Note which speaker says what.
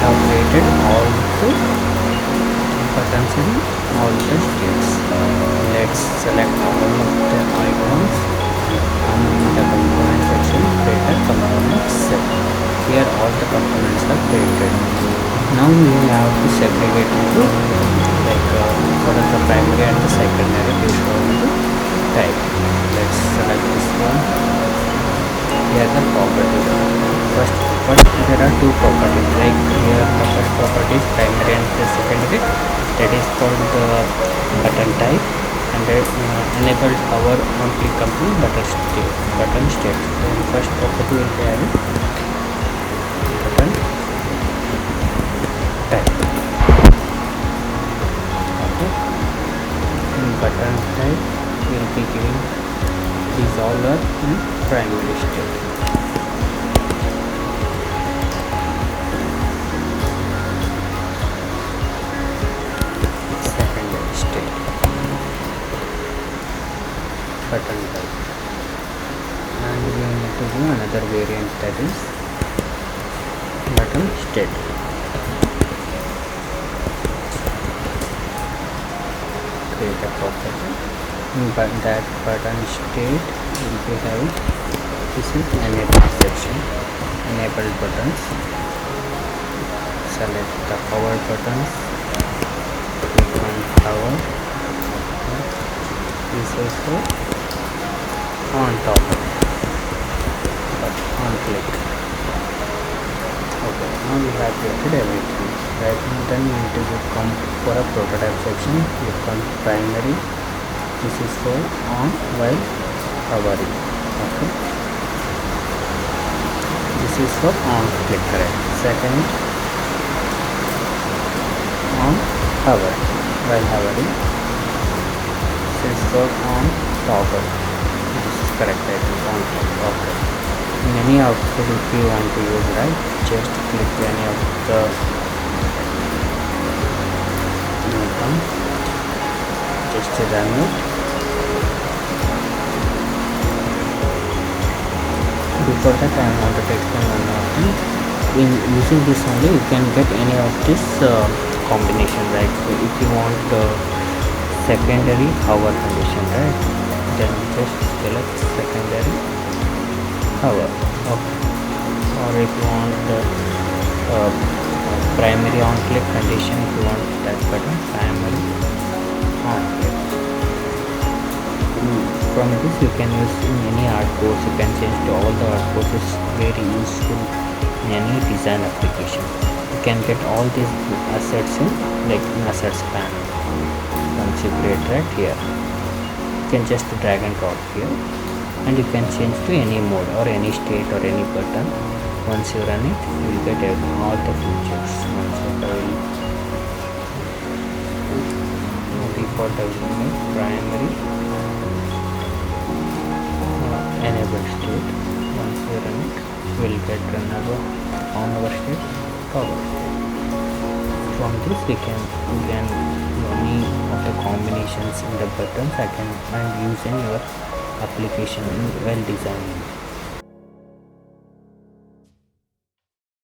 Speaker 1: have created all the buttons in all the states. Let's select all of the icons and the component section, create a component set. Here all the components are created. Now we have to segregate into what are the primary and the secondary based on the type. Let's select this one. Here the properties. First there are two properties, like here the first property is primary and the secondary, that is called the button type, and then enable hover on click complete button state. So the first property will be having button type. Okay, in button type will be giving these all are in primary state. Button type, and we need to do another variant, that is button state. Create a property, but that button state will be having this is enable section, enabled buttons. Select the hover buttons, click on hover. This is for on top, but on click. Okay, now we have created everything. Right now then we need to come for a prototype section. Click on primary. This is for on while hovering. Okay, this is for on click, correct. Second, on hover while hovering. This is for on toggle. Correct, I think on top. Okay, in any output if you want to use, right, just click any of the icon, just run it. Before that I want to explain one more thing. In using this only you can get any of this combination, like if you want secondary hover condition, right, then just select secondary hover. Okay, or if you want the primary on click condition, if you want that button primary on click. From this you can use in any art course. You can change to all the art courses. Very useful in any design application. You can get all these assets in assets panel. Once you create right here, you can just drag and drop here, and you can change to any mode or any state or any button. Once you run it, you will get all the features. Default I will make primary enable state. Once you run it, we will get another on our state cover. From this we can any of the combinations in the buttons I can use in your application while designing.